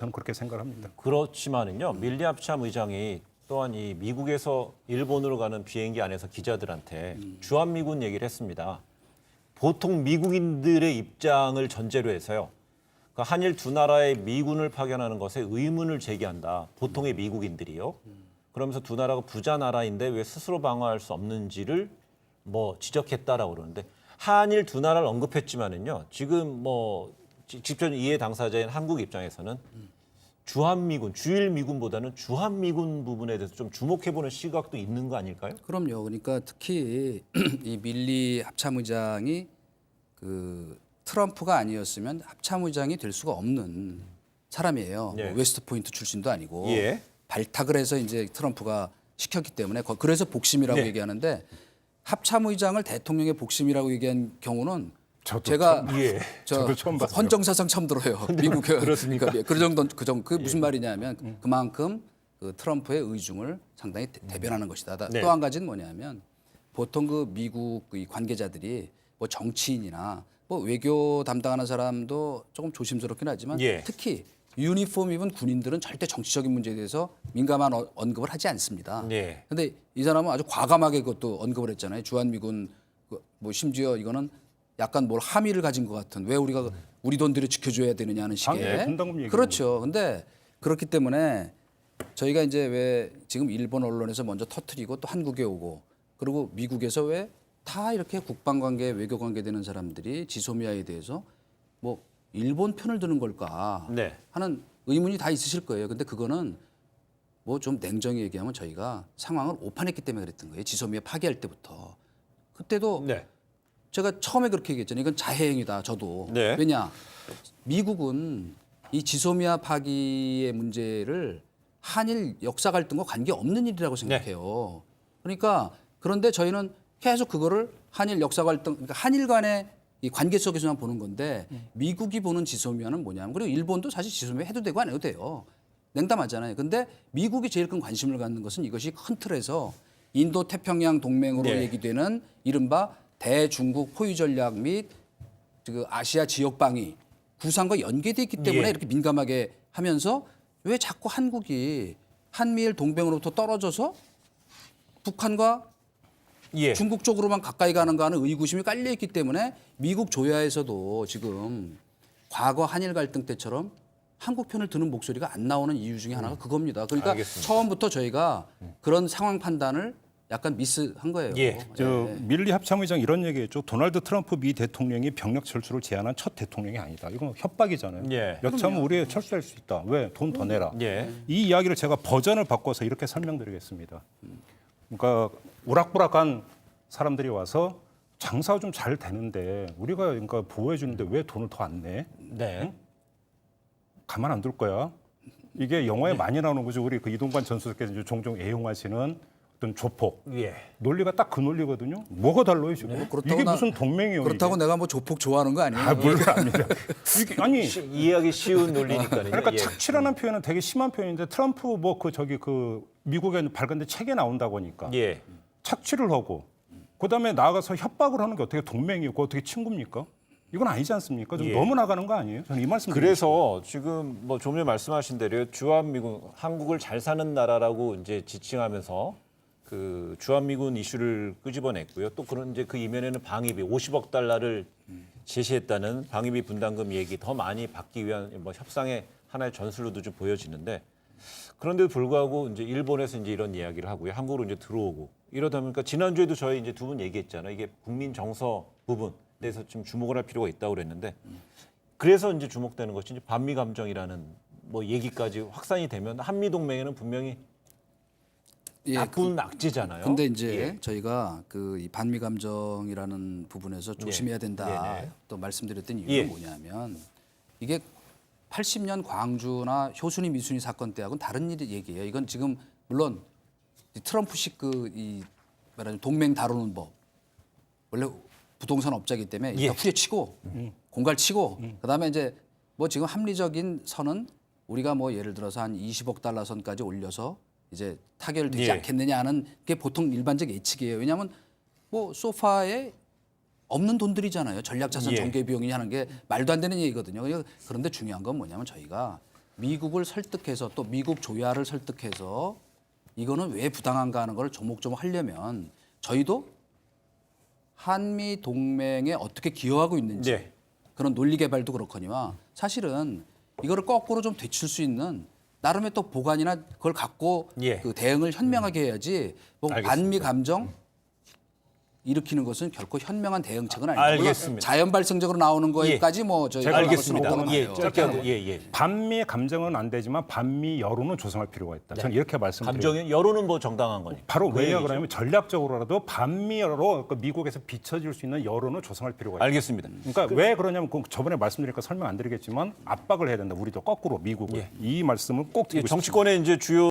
저는 그렇게 생각합니다. 그렇지만은요, 밀리 합참 의장이 또한 이 미국에서 일본으로 가는 비행기 안에서 기자들한테 주한미군 얘기를 했습니다. 보통 미국인들의 입장을 전제로 해서요. 그러니까 한일 두 나라의 미군을 파견하는 것에 의문을 제기한다. 보통의 미국인들이요. 그러면서 두 나라가 부자 나라인데 왜 스스로 방어할 수 없는지를 뭐 지적했다라고 그러는데 한일 두 나라를 언급했지만은요. 지금 뭐 직접 이해 당사자인 한국 입장에서는 주한미군, 주일미군보다는 주한미군 부분에 대해서 좀 주목해보는 시각도 있는 거 아닐까요? 그럼요. 그러니까 특히 이 밀리 합참의장이 그 트럼프가 아니었으면 합참의장이 될 수가 없는 사람이에요. 예. 뭐 웨스트 포인트 출신도 아니고 예. 발탁을 해서 이제 트럼프가 시켰기 때문에 그래서 복심이라고 네. 얘기하는데 합참의장을 대통령의 복심이라고 얘기한 경우는 저도 제가 저도 처음 봤어요. 헌정사상 처음 들어요. 미국에 그렇습니까? 그러니까 그 정도 그게 무슨 말이냐면 그만큼 그 트럼프의 의중을 상당히 대변하는 것이다. 네. 또 한 가지는 뭐냐면 보통 그 미국 이 관계자들이 뭐 정치인이나 뭐 외교 담당하는 사람도 조금 조심스럽긴 하지만 예. 특히 유니폼 입은 군인들은 절대 정치적인 문제에 대해서 민감한 언급을 하지 않습니다. 네. 근데 이 사람은 아주 과감하게 그것도 언급을 했잖아요. 주한미군 뭐 심지어 이거는 약간 뭘 함의를 가진 것 같은 왜 우리가 우리 돈들을 지켜줘야 되느냐는 식의 당연히 분담금 얘기는 그렇죠. 근데 그렇기 때문에 저희가 이제 왜 지금 일본 언론에서 먼저 터트리고 또 한국에 오고 그리고 미국에서 왜 다 이렇게 국방관계 외교관계 되는 사람들이 지소미아에 대해서 뭐 일본 편을 드는 걸까 네. 하는 의문이 다 있으실 거예요. 근데 그거는 뭐 좀 냉정히 얘기하면 저희가 상황을 오판했기 때문에 그랬던 거예요. 지소미아 파기할 때부터. 그때도 네. 제가 처음에 그렇게 얘기했잖아요. 이건 자해행위다. 저도. 네. 왜냐? 미국은 이 지소미아 파기의 문제를 한일 역사 갈등과 관계 없는 일이라고 생각해요. 그러니까 그런데 저희는 계속 그거를 한일 역사 갈등, 그러니까 한일 간의 이 관계 속에서만 보는 건데 미국이 보는 지소미아는 뭐냐면 그리고 일본도 사실 지소미아 해도 되고 안 해도 돼요. 냉담하잖아요. 근데 미국이 제일 큰 관심을 갖는 것은 이것이 큰 틀에서 인도 태평양 동맹으로 네. 얘기되는 이른바 대중국 포위 전략 및 그 아시아 지역 방위 구상과 연계돼 있기 때문에 예. 이렇게 민감하게 하면서 왜 자꾸 한국이 한미일 동맹으로부터 떨어져서 북한과 예. 중국 쪽으로만 가까이 가는가 하는 의구심이 깔려 있기 때문에 미국 조야에서도 지금 과거 한일 갈등 때처럼 한국 편을 드는 목소리가 안 나오는 이유 중에 하나가 그겁니다. 그러니까 알겠습니다. 처음부터 저희가 그런 상황 판단을 약간 미스한 거예요. 예. 밀리 합참의장 이런 얘기했죠. 도널드 트럼프 미 대통령이 병력 철수를 제안한 첫 대통령이 아니다. 이건 협박이잖아요. 예. 여차하면 우리 철수할 수 있다. 왜? 돈 더 내라. 예. 이 이야기를 제가 버전을 바꿔서 이렇게 설명드리겠습니다. 그러니까 우락부락한 사람들이 와서 장사가 좀 잘 되는데 우리가 그러니까 보호해 주는데 왜 돈을 더 안 내? 네. 가만 안 둘 거야. 이게 영화에 많이 나오는 거죠. 우리 그 이동관 전 수석께서 이제 종종 애용하시는 어떤 조폭. 예. 논리가 딱 그 논리거든요. 뭐가 달라요 지금? 이게 무슨 동맹이에요? 그렇다고 이게? 내가 뭐 조폭 좋아하는 거 아니에요? 아, 물론 압니다. 이게 아니 이해하기 쉬운 논리니까요. 그러니까 예. 착취라는 표현은 되게 심한 표현인데 트럼프 뭐 그 미국에 발간된 책에 나온다고 하니까 예. 착취를 하고 그다음에 나아가서 협박을 하는 게 어떻게 동맹이고 어떻게 친구입니까? 이건 아니지 않습니까? 좀 예. 너무 나가는 거 아니에요? 저는 이 말씀 그래서 지금 뭐 좀 전에 말씀하신 대로 주한미군 한국을 잘 사는 나라라고 이제 지칭하면서 그 주한미군 이슈를 끄집어냈고요. 또 그런 이제 그 이면에는 방위비 50억 달러를 제시했다는 방위비 분담금 얘기 더 많이 받기 위한 뭐 협상의 하나의 전술로도 좀 보여지는데 그런데도 불구하고 이제 일본에서 이제 이런 이야기를 하고요. 한국으로 이제 들어오고 이러다 보니까 지난주에도 저희 이제 두 분 얘기했잖아요. 이게 국민 정서 부분에 대해서 좀 주목을 할 필요가 있다고 그랬는데 그래서 이제 주목되는 것이 이제 반미 감정이라는 뭐 얘기까지 확산이 되면 한미 동맹에는 분명히 예, 나쁜 악재잖아요. 근데 이제 예. 저희가 그 이 반미 감정이라는 부분에서 조심해야 된다. 네네. 또 말씀드렸던 이유는 예. 뭐냐면 이게 80년 광주나 효순이 미순이 사건 때하고는 다른 얘기예요. 이건 지금 물론 이 트럼프식 이 말하자면 동맹 다루는 법 원래 부동산 업자이기 때문에 일단 후려치고 공갈치고 그다음에 이제 뭐 지금 합리적인 선은 우리가 뭐 예를 들어서 한 20억 달러 선까지 올려서 이제 타결되지 예. 않겠느냐 하는 게 보통 일반적 예측이에요. 왜냐하면 뭐 소파에 없는 돈들이잖아요. 전략자산 예. 전개 비용이 하는 게 말도 안 되는 얘기거든요. 그런데 중요한 건 뭐냐면 저희가 미국을 설득해서 또 미국 조야를 설득해서 이거는 왜 부당한가 하는 걸 조목조목 하려면 저희도 한미 동맹에 어떻게 기여하고 있는지 네. 그런 논리 개발도 그렇거니와 사실은 이거를 거꾸로 좀 되칠 수 있는 나름의 또 보관이나 그걸 갖고 예. 그 대응을 현명하게 해야지 뭐 알겠습니다. 반미 감정 일으키는 것은 결코 현명한 대응책은 아닙니다. 물론 알겠습니다. 자연 발생적으로 나오는 거에까지 뭐 저희가 제가 나갈 수는 알겠습니다. 없다고 예, 봐요. 짧게 예. 반미 감정은 안 되지만 반미 여론은 조성할 필요가 있다. 저는 이렇게 말씀드립니다. 감정이 여론은 뭐 정당한 거니까. 바로 그 왜냐 얘기죠. 그러냐면 전략적으로라도 반미로 미국에서 비춰질 수 있는 여론을 조성할 필요가 있다. 알겠습니다. 그러니까 왜 그러냐면 저번에 말씀드리니까 설명 안 드리겠지만 압박을 해야 된다. 우리도 거꾸로 미국을 이 말씀을 꼭 예, 드리고 싶습니다. 정치권의 이제 주요